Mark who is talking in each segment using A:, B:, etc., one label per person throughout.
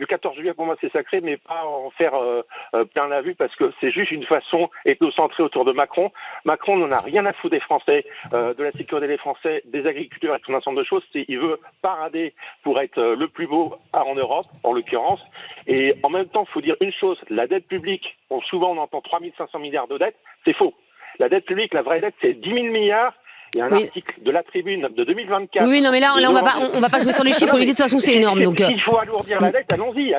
A: le 14 juillet, pour moi, c'est sacré, mais pas en faire plein la vue, parce que c'est juste une façon ethnocentrée autour de Macron. Macron n'en a rien à foutre des Français, de la sécurité des Français, des agriculteurs et tout un ensemble de choses. Il veut parader pour être le plus beau en Europe, en l'occurrence. Et en même temps, il faut dire une chose, la dette publique, souvent on entend 3 500 milliards de dettes, c'est faux. La dette publique, la vraie dette, c'est 10 000 milliards. Il y a un article de la Tribune de 2024.
B: Oui, non, mais là, on va pas jouer sur les chiffres. De toute façon, c'est énorme. Donc,
A: s'il faut alourdir la dette, allons-y,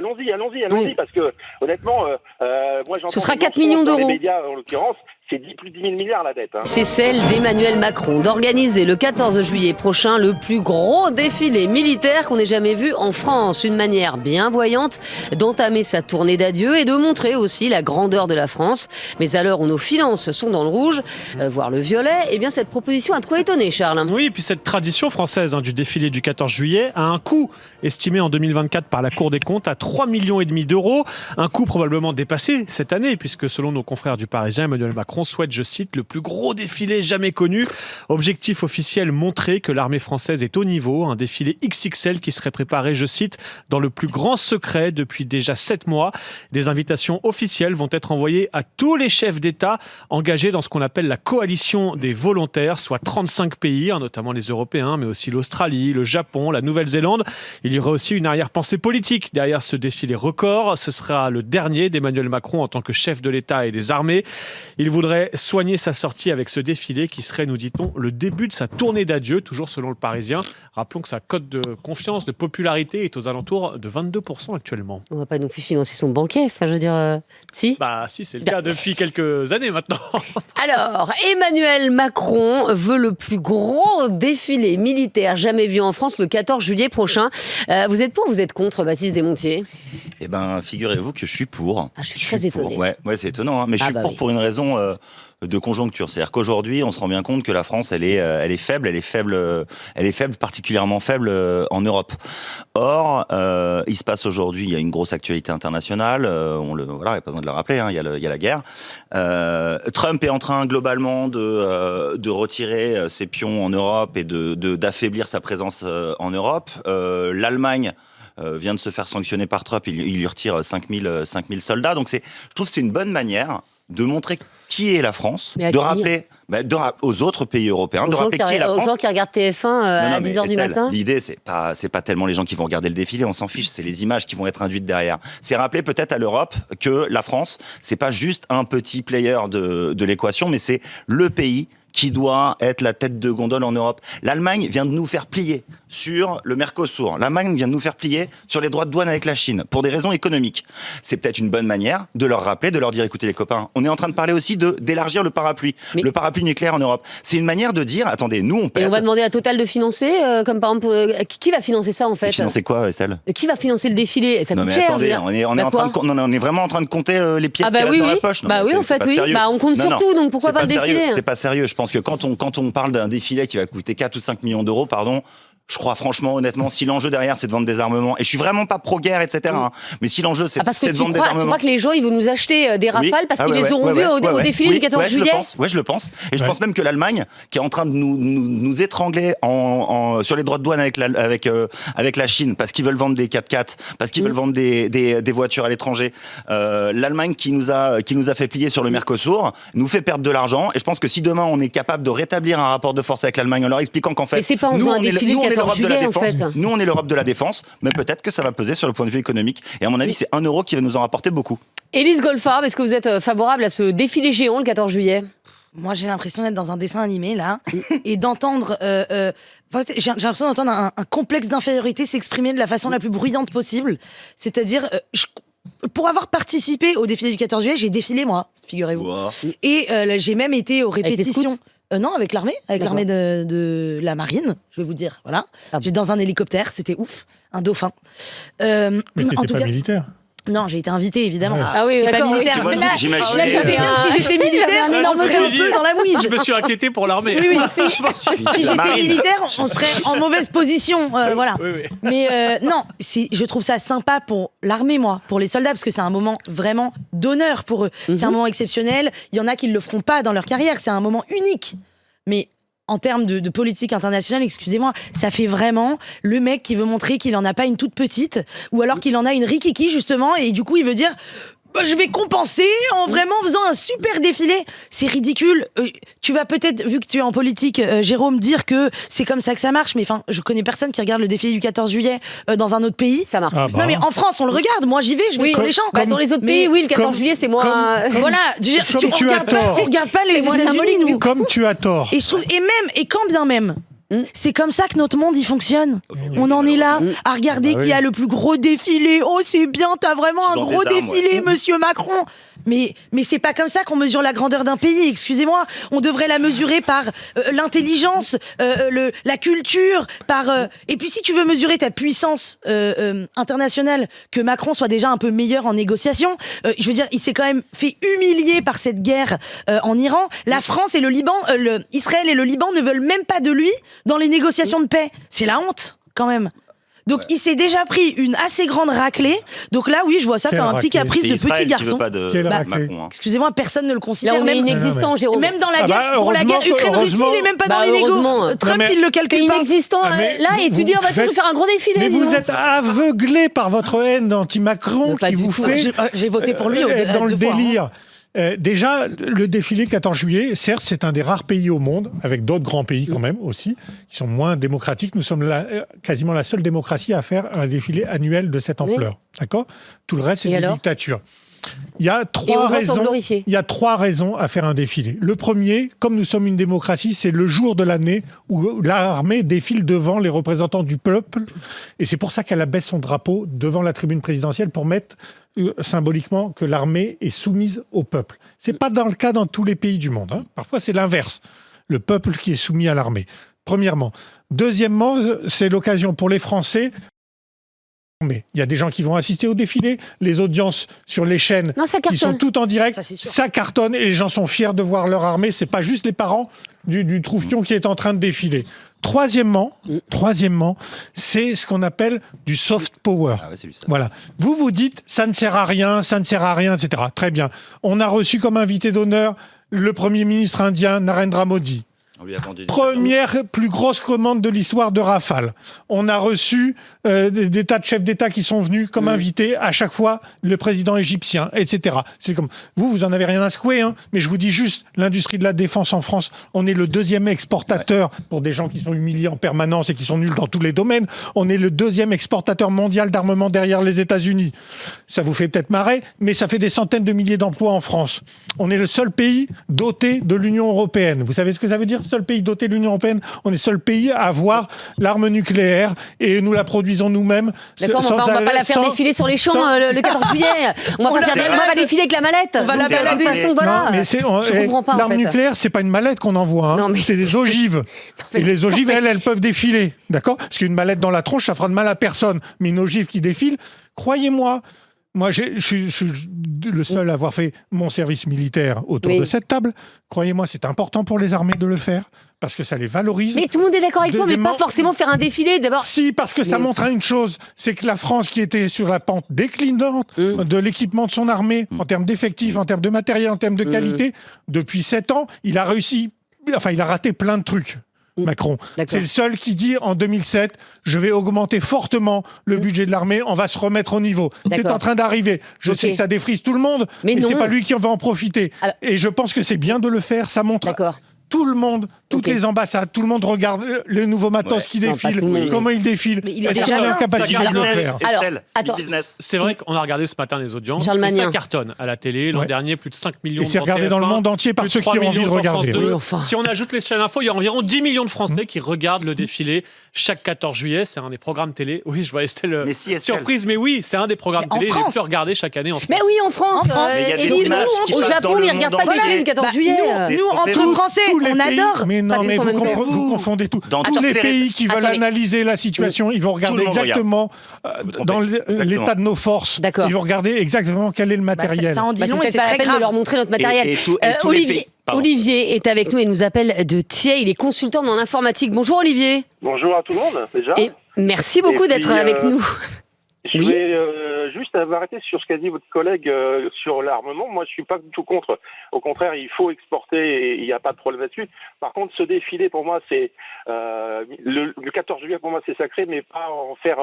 A: parce que, honnêtement, moi, j'entends...
B: Ce sera 4 millions d'euros.
A: Dans les médias, en l'occurrence, c'est plus de 10 000 milliards la dette.
B: C'est celle d'Emmanuel Macron d'organiser le 14 juillet prochain le plus gros défilé militaire qu'on ait jamais vu en France. Une manière bien voyante d'entamer sa tournée d'adieu et de montrer aussi la grandeur de la France. Mais à l'heure où nos finances sont dans le rouge, voire le violet, eh bien cette proposition a de quoi étonner, Charles.
C: Oui, et puis cette tradition française du défilé du 14 juillet a un coût estimé en 2024 par la Cour des comptes à 3,5 millions d'euros. Un coût probablement dépassé cette année, puisque selon nos confrères du Parisien, Emmanuel Macron souhaite, je cite, le plus gros défilé jamais connu. Objectif officiel, montrer que l'armée française est au niveau. Un défilé XXL qui serait préparé, je cite, dans le plus grand secret depuis déjà 7 mois. Des invitations officielles vont être envoyées à tous les chefs d'État engagés dans ce qu'on appelle la coalition des volontaires, soit 35 pays, notamment les Européens, mais aussi l'Australie, le Japon, la Nouvelle-Zélande. Il y aura aussi une arrière-pensée politique derrière ce défilé record. Ce sera le dernier d'Emmanuel Macron en tant que chef de l'État et des armées. Il voudrait soigner sa sortie avec ce défilé qui serait, nous dit-on, le début de sa tournée d'adieu, toujours selon le Parisien. Rappelons que sa cote de confiance, de popularité est aux alentours de 22% actuellement.
B: On ne va pas non plus financer son banquet, enfin je veux dire, si.
C: Bah si, c'est le cas depuis quelques années maintenant.
B: Alors, Emmanuel Macron veut le plus gros défilé militaire jamais vu en France le 14 juillet prochain. Vous êtes pour ou vous êtes contre, Baptiste Desmontiers ?
D: Eh ben, figurez-vous que je suis pour.
B: Je suis très étonné.
D: Ouais, c'est étonnant, mais je suis pour une raison de conjoncture. C'est-à-dire qu'aujourd'hui, on se rend bien compte que la France, elle est faible, particulièrement faible en Europe. Or, il se passe aujourd'hui, il y a une grosse actualité internationale. Voilà, il n'y a pas besoin de le rappeler. Il y a la guerre. Trump est en train globalement de retirer ses pions en Europe et d'affaiblir sa présence en Europe. L'Allemagne vient de se faire sanctionner par Trump, il lui retire 5000 soldats. Donc je trouve que c'est une bonne manière de montrer qui est la France, de rappeler aux autres pays européens, de rappeler qui est la France.
B: Aux gens qui regardent TF1 à 10h du matin.
D: L'idée, c'est pas tellement les gens qui vont regarder le défilé, on s'en fiche, c'est les images qui vont être induites derrière. C'est rappeler peut-être à l'Europe que la France, c'est pas juste un petit player de l'équation, mais c'est le pays qui doit être la tête de gondole en Europe. L'Allemagne vient de nous faire plier sur le Mercosur. L'Allemagne vient de nous faire plier sur les droits de douane avec la Chine, pour des raisons économiques. C'est peut-être une bonne manière de leur rappeler, de leur dire, écoutez les copains, on est en train de parler aussi d'élargir le parapluie nucléaire en Europe. C'est une manière de dire, attendez, nous on pèse.
B: Et on va demander à Total de financer, comme par exemple, qui va financer ça en fait ?
D: Financer quoi, Estelle ?
B: Qui va financer le défilé ? Ça coûte cher.
D: Attendez, on est vraiment en train de compter les pièces qui restent dans la poche.
B: On compte sur tout, donc pourquoi pas le défilé ?
D: C'est pas sérieux, je pense que quand on parle d'un défilé qui va coûter 4 ou 5 millions d'euros, je crois franchement, honnêtement, si l'enjeu derrière c'est de vendre des armements, et je suis vraiment pas pro-guerre, etc. Mais si l'enjeu c'est de vendre des armements...
B: Tu crois que les gens ils vont nous acheter des Rafales parce qu'ils les auront vus au défilé du 14 juillet ?
D: Je le pense. Et je pense même que l'Allemagne, qui est en train de nous étrangler sur les droits de douane avec la Chine, parce qu'ils veulent vendre des 4x4, parce qu'ils veulent vendre des voitures à l'étranger, l'Allemagne qui nous a fait plier sur le Mercosur, nous fait perdre de l'argent, et je pense que si demain on est capable de rétablir un rapport de force avec l'Allemagne en leur expliquant qu'en fait...
B: Nous, on est l'Europe de la défense.
D: Nous, on est l'Europe de la défense, mais peut-être que ça va peser sur le point de vue économique. Et à mon avis, c'est 1 euro qui va nous en rapporter beaucoup.
B: Élise Goldfarb, est-ce que vous êtes favorable à ce défilé géant le 14 juillet ?
E: Moi, j'ai l'impression d'être dans un dessin animé, là, et d'entendre... j'ai l'impression d'entendre un complexe d'infériorité s'exprimer de la façon la plus bruyante possible. C'est-à-dire... pour avoir participé au défilé du 14 juillet, j'ai défilé, moi, figurez-vous. Wow. Et j'ai même été aux répétitions... Non, avec l'armée de la marine, je vais vous dire, voilà. J'étais dans un hélicoptère, c'était ouf, un dauphin.
F: Mais t'étais pas militaire ?
E: Non, j'ai été invitée, évidemment.
B: Ah oui,
E: pas militaire.
D: J'imagine.
E: Si j'étais militaire, on serait un peu dans la mouise.
C: Je me suis inquiété pour l'armée.
E: Oui. Si j'étais militaire, on serait en mauvaise position. Voilà.
C: Oui.
E: Mais non, je trouve ça sympa pour l'armée, moi, pour les soldats, parce que c'est un moment vraiment d'honneur pour eux. C'est un moment exceptionnel. Il y en a qui ne le feront pas dans leur carrière. C'est un moment unique. Mais en termes de politique internationale, excusez-moi, ça fait vraiment le mec qui veut montrer qu'il en a pas une toute petite, ou alors qu'il en a une rikiki justement, et du coup il veut dire je vais compenser en vraiment faisant un super défilé. C'est ridicule. Tu vas peut-être, vu que tu es en politique, Jérôme, dire que c'est comme ça que ça marche, mais enfin, je connais personne qui regarde le défilé du 14 juillet dans un autre pays.
B: Ça marche.
E: Non, mais en France, on le regarde. Moi, j'y vais, je vais sur les champs.
B: Dans les autres pays, oui, le 14 juillet, c'est moins.
E: Voilà. On regarde pas les États-Unis, nous.
F: Comme tu as tort.
E: Et je trouve, et quand bien même. C'est comme ça que notre monde il fonctionne. On en est là à regarder qui a le plus gros défilé. Oh c'est bien, t'as vraiment un gros défilé, monsieur Macron. Mais c'est pas comme ça qu'on mesure la grandeur d'un pays. Excusez-moi, on devrait la mesurer par l'intelligence, la culture, et puis si tu veux mesurer ta puissance internationale, que Macron soit déjà un peu meilleur en négociation. Je veux dire, il s'est quand même fait humilier par cette guerre en Iran. La France et le Liban, Israël et le Liban ne veulent même pas de lui dans les négociations de paix. C'est la honte, quand même. Donc, il s'est déjà pris une assez grande raclée. Donc là, oui, je vois ça comme un petit caprice de petit garçon.
D: Macron,
E: excusez-moi, personne ne le considère.
B: Là, on est inexistant, Jérôme.
E: Même dans la guerre, pour la guerre Ukraine-Russie, il n'est même pas dans les négos. Trump, il le calcule pas.
B: Inexistant, là, et tu dis, on va toujours faire un gros défilé.
F: Mais vous êtes aveuglé par votre haine anti-Macron qui vous fait...
E: J'ai voté pour lui
F: dans le délire. Déjà, le défilé 14 juillet, certes, c'est un des rares pays au monde, avec d'autres grands pays quand même aussi, qui sont moins démocratiques. Nous sommes quasiment la seule démocratie à faire un défilé annuel de cette ampleur. D'accord ? Tout le reste, c'est des dictatures. Il y a trois raisons à faire un défilé. Le premier, comme nous sommes une démocratie, c'est le jour de l'année où l'armée défile devant les représentants du peuple. Et c'est pour ça qu'elle abaisse son drapeau devant la tribune présidentielle pour mettre symboliquement que l'armée est soumise au peuple. C'est pas dans le cas dans tous les pays du monde. Hein. Parfois, c'est l'inverse. Le peuple qui est soumis à l'armée. Premièrement. Deuxièmement, c'est l'occasion pour les Français. Mais il y a des gens qui vont assister au défilé, les audiences sur les chaînes qui sont toutes en direct, ça cartonne et les gens sont fiers de voir leur armée. C'est pas juste les parents du troufion qui est en train de défiler. Troisièmement, c'est ce qu'on appelle du soft power. Voilà. Vous dites ça ne sert à rien, etc. Très bien. On a reçu comme invité d'honneur le Premier ministre indien Narendra Modi. Première plus grosse commande de l'histoire de Rafale. On a reçu des tas de chefs d'État qui sont venus comme invités, à chaque fois le président égyptien, etc. C'est comme vous en avez rien à secouer, hein, mais je vous dis juste, l'industrie de la défense en France, on est le deuxième exportateur, pour des gens qui sont humiliés en permanence et qui sont nuls dans tous les domaines, on est le deuxième exportateur mondial d'armement derrière les États-Unis. Ça vous fait peut-être marrer, mais ça fait des centaines de milliers d'emplois en France. On est le seul pays doté de l'Union européenne. Vous savez ce que ça veut dire ? Seul pays doté de l'Union européenne, on est le seul pays à avoir l'arme nucléaire et nous la produisons nous-mêmes.
B: D'accord, mais on va pas la faire défiler sur les champs le 14 juillet. On va pas défiler avec la mallette. On va la balader. De toute façon, voilà.
F: Non, mais je comprends pas. L'arme nucléaire, c'est pas une mallette qu'on envoie. Hein. C'est des ogives. Et les ogives, elles peuvent défiler. D'accord ? Parce qu'une mallette dans la tronche, ça fera de mal à personne. Mais une ogive qui défile, croyez-moi. Moi, je suis le seul à avoir fait mon service militaire autour de cette table. Croyez-moi, c'est important pour les armées de le faire, parce que ça les valorise.
B: Mais tout le monde est d'accord avec toi, mais pas forcément faire un défilé, d'abord.
F: Si, parce que ça montre une chose, c'est que la France, qui était sur la pente déclinante de l'équipement de son armée, en termes d'effectifs, en termes de matériel, en termes de qualité, depuis 7 ans, il a raté plein de trucs. Macron. C'est le seul qui dit en 2007, je vais augmenter fortement le budget de l'armée, on va se remettre au niveau. C'est en train d'arriver. Je sais que ça défrise tout le monde, mais c'est pas lui qui en va en profiter. Alors... Et je pense que c'est bien de le faire, ça montre tout le monde, toutes les ambassades, tout le monde regarde le nouveau matos qui défile, comment il défile. Est-ce qu'on a la capacité de le faire ?
B: Alors, attends,
C: c'est vrai qu'on a regardé ce matin les audiences, et ça cartonne à la télé. L'an dernier, plus de 5 millions de
F: c'est regardé dans le monde entier par ceux qui ont envie de regarder.
C: Si on ajoute les chaînes info, il y a environ 10 millions de Français qui regardent le défilé chaque 14 juillet. C'est un des programmes télé. Oui, je vois Estelle surprise, mais oui, c'est un des programmes télé les plus regardés chaque année en France.
B: Mais oui, en France. Et au Japon, ils ne regardent pas le défilé du 14 juillet.
E: Nous, entre Français, on adore.
F: Mais non, mais vous confondez tout. Dans tous les pays qui veulent analyser la situation, ils vont regarder exactement dans l'état de nos forces. Ils vont regarder exactement quel est le matériel.
E: Ça en dit long et c'est
B: très grave de leur montrer notre matériel. Olivier est avec nous et nous appelle de Thiers. Il est consultant en informatique. Bonjour Olivier.
A: Bonjour à tout le monde déjà.
B: Et merci beaucoup d'être avec nous.
A: Je voulais juste à m'arrêter sur ce qu'a dit votre collègue sur l'armement. Moi, je suis pas du tout contre. Au contraire, il faut exporter et il n'y a pas de problème là-dessus. Par contre, ce défilé, pour moi, c'est le 14 juillet, pour moi, c'est sacré, mais pas en faire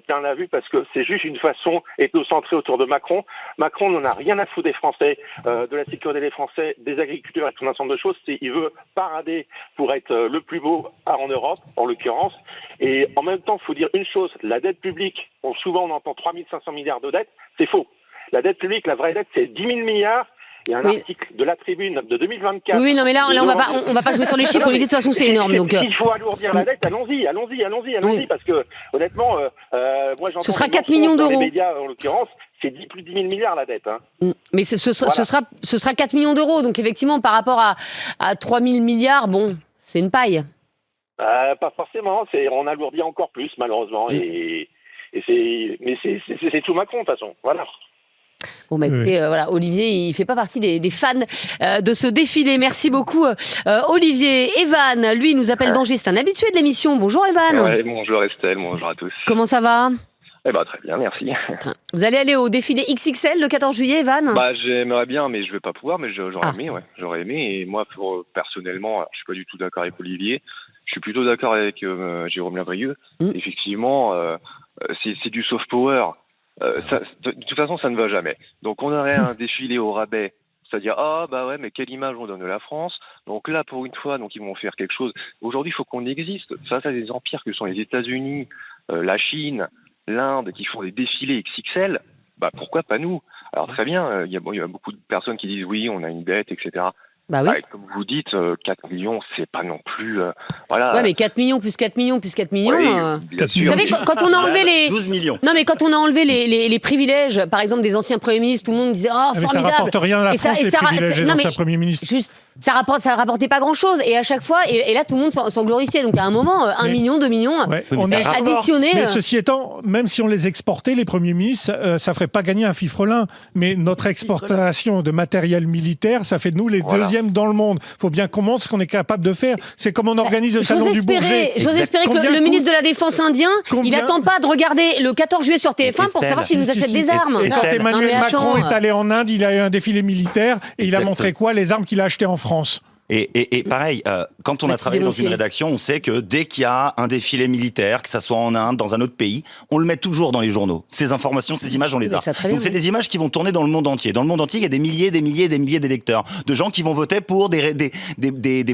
A: plein la vue parce que c'est juste une façon ethnocentrée autour de Macron. Macron n'en a rien à foutre des Français, de la sécurité des Français, des agriculteurs et tout un ensemble de choses. Il veut parader pour être le plus beau en Europe, en l'occurrence. Et en même temps, il faut dire une chose, la dette publique, souvent on entend 3 500 milliards de dettes, c'est faux. La dette publique, la vraie dette, c'est 10 000 milliards. Il y a un article de la Tribune de 2024.
B: Oui, non, mais là on va pas jouer sur les chiffres. Olivier, de toute façon, c'est énorme. Donc,
A: s'il faut alourdir la dette, allons-y, parce que honnêtement, moi j'entends.
B: Ce sera 4 millions d'euros.
A: Dans les médias, en l'occurrence, c'est plus de 10 000 milliards la dette. Hein.
B: Mais ce sera 4 millions d'euros. Donc effectivement, par rapport à 3 000 milliards, bon, c'est une paille.
A: Pas forcément. On alourdit encore plus, malheureusement. Mais c'est tout Macron, de toute façon. Voilà.
B: Bon, bah, écoutez, voilà, Olivier, il fait pas partie des fans de ce défilé. Merci beaucoup, Olivier. Evan, lui, nous appelle d'Angers. C'est un habitué de l'émission. Bonjour, Evan.
G: Ouais, bonjour Estelle, bonjour à tous.
B: Comment ça va ?
G: Eh ben, très bien, merci.
B: Vous allez aller au défilé XXL le 14 juillet, Evan ?
G: J'aimerais bien, mais je vais pas pouvoir, mais j'aurais aimé, ouais. J'aurais aimé. Et moi, personnellement, je suis pas du tout d'accord avec Olivier. Je suis plutôt d'accord avec Jérôme Lavrieux. Effectivement, c'est du soft power. De toute façon, ça ne va jamais. Donc, on aurait un défilé au rabais, c'est-à-dire mais quelle image on donne de la France. Donc là, pour une fois, ils vont faire quelque chose. Aujourd'hui, il faut qu'on existe face à des empires que sont les États-Unis, la Chine, l'Inde, qui font des défilés XXL. Pourquoi pas nous ? Alors très bien, il y a beaucoup de personnes qui disent oui, on a une dette, etc.
B: Bah oui.
G: Comme vous dites, 4 millions, c'est pas non plus... voilà.
B: Ouais, mais 4 millions plus 4 millions plus 4 millions...
G: Vous
B: savez, quand on a enlevé les...
D: 12 millions.
B: Non, mais quand on a enlevé les privilèges, par exemple, des anciens premiers ministres, tout le monde disait « Oh, formidable !»
F: Ça rapporte rien à la France, les privilèges des anciens premiers ministres.
B: Juste, ça rapportait pas grand-chose. Et à chaque fois, et là, tout le monde s'en glorifiait. Donc à un moment, 1 million, 2 millions,
F: on est
B: additionné...
F: Mais ceci étant, même si on les exportait, les premiers ministres, ça ferait pas gagner un fifrelin. Mais notre exportation de matériel militaire, ça fait de nous les deuxièmes dans le monde. Il faut bien qu'on montre ce qu'on est capable de faire. C'est comme on organise le salon du Bourget.
B: J'ose espérer que le ministre de la Défense indien, il n'attend pas de regarder le 14 juillet sur TF1 pour savoir s'il nous achète des armes.
F: Et quand Emmanuel Macron est allé en Inde, il a eu un défilé militaire et il a montré quoi ? Les armes qu'il a achetées en France.
D: Et pareil, quand on a travaillé dans une rédaction, on sait que dès qu'il y a un défilé militaire, que ça soit en Inde, dans un autre pays, on le met toujours dans les journaux. Ces informations, ces images, on les a. Donc c'est des images qui vont tourner dans le monde entier. Dans le monde entier, il y a des milliers d'électeurs, de gens qui vont voter pour des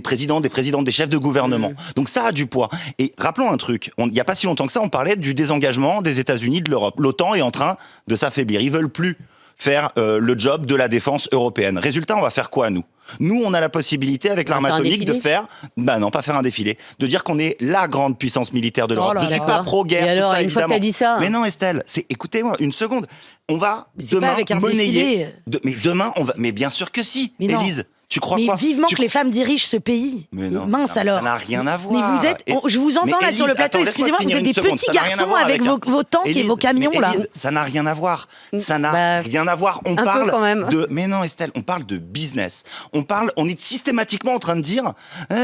D: présidents, des présidentes, des chefs de gouvernement. Donc ça a du poids. Et rappelons un truc, il n'y a pas si longtemps que ça, on parlait du désengagement des États-Unis, de l'Europe. L'OTAN est en train de s'affaiblir. Ils veulent plus faire le job de la défense européenne. Résultat, on va faire quoi, nous ? Nous, on a la possibilité, avec l'arme atomique, de faire... non, pas faire un défilé. De dire qu'on est la grande puissance militaire de l'Europe. Je ne suis pas pro-guerre,
B: et alors,
D: ça,
B: une fois que t'as dit ça...
D: Mais non, Estelle, écoutez-moi, une seconde. On va
E: demain monnayer...
D: Mais demain, on va... Mais bien sûr que si, Élise. Tu crois quoi ?
E: Mais vivement que les femmes dirigent ce pays.
D: Mais non,
E: mince alors.
D: Ça n'a rien à voir.
E: Mais vous êtes, je vous entends là sur le plateau, excusez-moi, vous êtes des petits garçons avec vos tanks et vos camions là.
D: Ça n'a rien à voir. Ça n'a rien à voir. On parle
B: quand même.
D: Mais non, Estelle, on parle de business. On est systématiquement en train de dire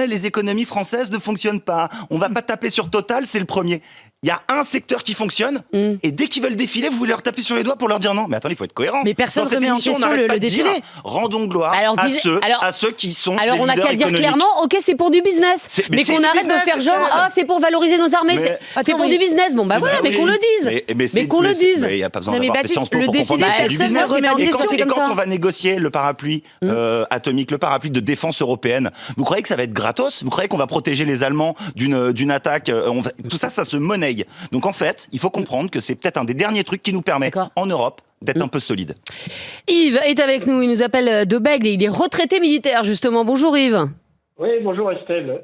D: les économies françaises ne fonctionnent pas. On va pas taper sur Total, c'est le premier. Il y a un secteur qui fonctionne et dès qu'ils veulent défiler, vous voulez leur taper sur les doigts pour leur dire non. Mais attendez, il faut être cohérent.
E: Mais personne ne remet en question le défilé.
D: Rendons gloire à ceux qui sont
B: alors on n'a qu'à dire clairement, ok, c'est pour du business, mais qu'on arrête de faire genre c'est pour valoriser nos armées, c'est pour du business. Bon voilà, mais qu'on le dise. Mais qu'on le dise.
D: Il n'y a pas besoin d'avoir Sciences Po pour comprendre que c'est du business. Et quand on va négocier le parapluie atomique, le parapluie de défense européenne, vous croyez que ça va être gratos ? Vous croyez qu'on va protéger les Allemands d'une attaque ? Tout ça, ça se monnaie. Donc en fait, il faut comprendre que c'est peut-être un des derniers trucs qui nous permet en Europe d'être un peu solide.
B: Yves est avec nous, il nous appelle de Bègle et il est retraité militaire justement. Bonjour Yves.
H: Oui, bonjour Estelle.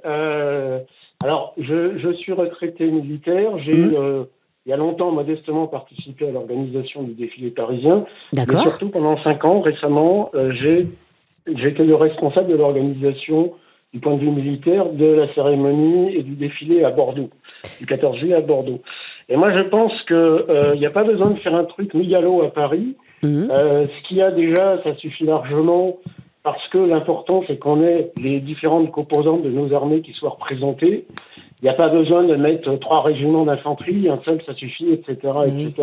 H: Alors, je suis retraité militaire. J'ai il y a longtemps modestement participé à l'organisation du défilé parisien.
B: D'accord.
H: Mais surtout pendant 5 ans, récemment, j'ai été le responsable de l'organisation du point de vue militaire de la cérémonie et du défilé à Bordeaux, du 14 juillet à Bordeaux. Et moi, je pense qu'il n'y a pas besoin de faire un truc mégalo à Paris. Ce qu'il y a déjà, ça suffit largement parce que l'important, c'est qu'on ait les différentes composantes de nos armées qui soient représentées Il n'y a pas besoin de mettre 3 régiments d'infanterie, un seul ça suffit, etc., etc.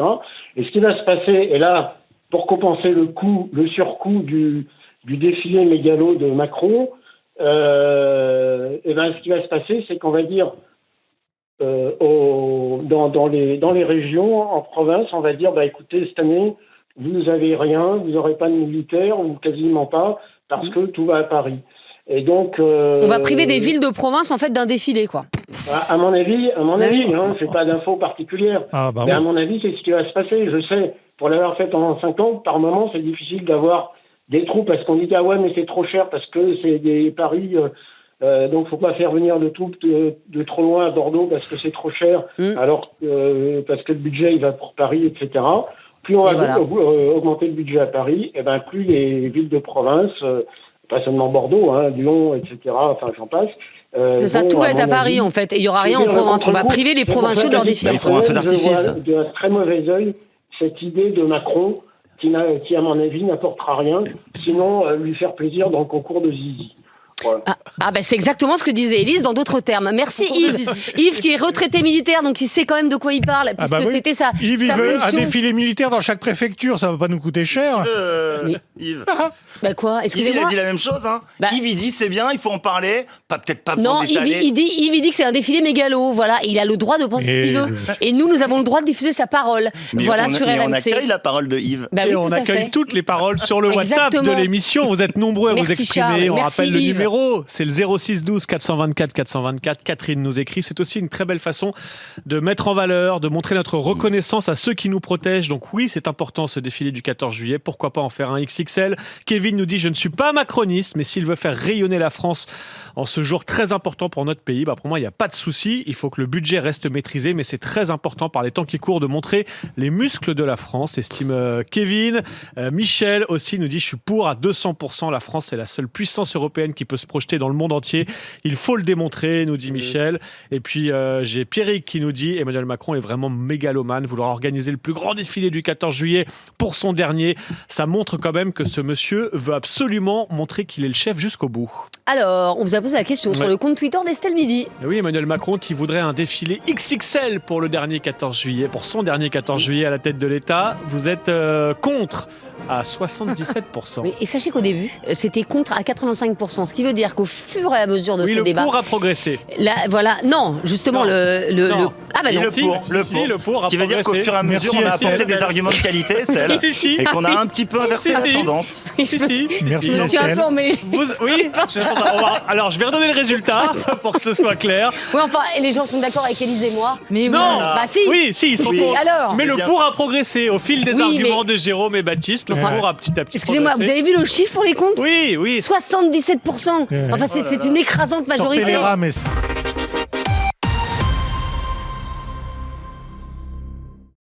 H: Et ce qui va se passer, et là, pour compenser le surcoût du défilé mégalo de Macron, ce qui va se passer, c'est qu'on va dire dans les régions, en province, on va dire, écoutez, cette année, vous n'avez rien, vous n'aurez pas de militaires, ou quasiment pas, parce que tout va à Paris. Et donc,
B: on va priver des villes de province en fait d'un défilé, quoi.
H: À mon avis, c'est pas d'infos particulières. Mais à mon avis, c'est ce qui va se passer. Je sais, pour l'avoir fait pendant 5 ans, par moment, c'est difficile d'avoir des troupes parce qu'on dit mais c'est trop cher parce que c'est des paris. Donc, faut pas faire venir de troupes de trop loin à Bordeaux parce que c'est trop cher. Alors parce que le budget il va pour Paris, etc. Plus on va augmenter le budget à Paris, plus les villes de province, pas seulement Bordeaux, Lyon, etc. Enfin, j'en passe.
B: Ça, tout va être à Paris, en fait. Et il n'y aura rien en province. On va priver les provinciaux de leur défilé.
D: Ils feront un feu d'artifice.
H: Je vois de très mauvais œil cette idée de Macron qui, à mon avis, n'apportera rien, sinon lui faire plaisir dans le concours de Zizi. Voilà.
B: C'est exactement ce que disait Élise dans d'autres termes. Merci Yves. Yves qui est retraité militaire, donc il sait quand même de quoi il parle, puisque c'était ça.
F: Yves, il veut un défilé militaire dans chaque préfecture, ça va pas nous coûter cher.
D: Yves.
B: Quoi ? Excusez-moi.
D: Yves, il a dit la même chose. Yves, il dit c'est bien, il faut en parler. Peut-être pas.
B: Non, Yves, il dit que c'est un défilé mégalo. Voilà, et il a le droit de penser ce qu'il veut. Et nous avons le droit de diffuser sa parole. Sur RMC.
D: On accueille la parole de Yves.
C: Et on accueille toutes les paroles sur le WhatsApp de l'émission. Vous êtes nombreux à vous exprimer. On rappelle le numéro, c'est le 06 12 424 424. Catherine nous écrit. C'est aussi une très belle façon de mettre en valeur, de montrer notre reconnaissance à ceux qui nous protègent. Donc oui, c'est important ce défilé du 14 juillet. Pourquoi pas en faire un XXL. Kevin nous dit, je ne suis pas macroniste, mais s'il veut faire rayonner la France en ce jour très important pour notre pays, pour moi, il n'y a pas de souci. Il faut que le budget reste maîtrisé, mais c'est très important par les temps qui courent de montrer les muscles de la France, estime Kevin. Michel aussi nous dit, je suis pour à 200%. La France est la seule puissance européenne qui peut se projeter dans le monde entier. Il faut le démontrer, nous dit Michel. Et puis, j'ai Pierrick qui nous dit, Emmanuel Macron est vraiment mégalomane, vouloir organiser le plus grand défilé du 14 juillet pour son dernier. Ça montre quand même que ce monsieur veut absolument montrer qu'il est le chef jusqu'au bout.
B: Alors, on vous a posé la question sur le compte Twitter d'Estelle Midi.
C: Et oui, Emmanuel Macron qui voudrait un défilé XXL pour le dernier 14 juillet, pour son dernier 14 juillet à la tête de l'État. Vous êtes contre à 77%.
B: Oui, et sachez qu'au début, c'était contre à 85%, ce qui veut dire qu'au fur et à mesure de ce débat...
C: le pour a progressé.
B: Non, justement, le
C: pour a progressé.
D: Ce qui veut dire qu'au fur et à mesure, on a apporté des arguments de qualité, Estelle, et qu'on a un petit peu inversé la tendance.
F: Merci,
B: tu es un peu emmêlé.
C: Oui, alors je vais redonner le résultat pour que ce soit clair.
B: Oui, enfin, et les gens sont d'accord avec Élise et moi. Mais
C: non,
B: si.
C: Oui, si, ils sont pour.
B: Alors,
C: mais le pour a progressé au fil des arguments de Jérôme et Baptiste. Le pour a petit à petit.
B: Excusez-moi, vous avez vu le chiffre pour les comptes ?
C: Oui.
B: 77%. Enfin, c'est une écrasante majorité.
F: Sortez les rames,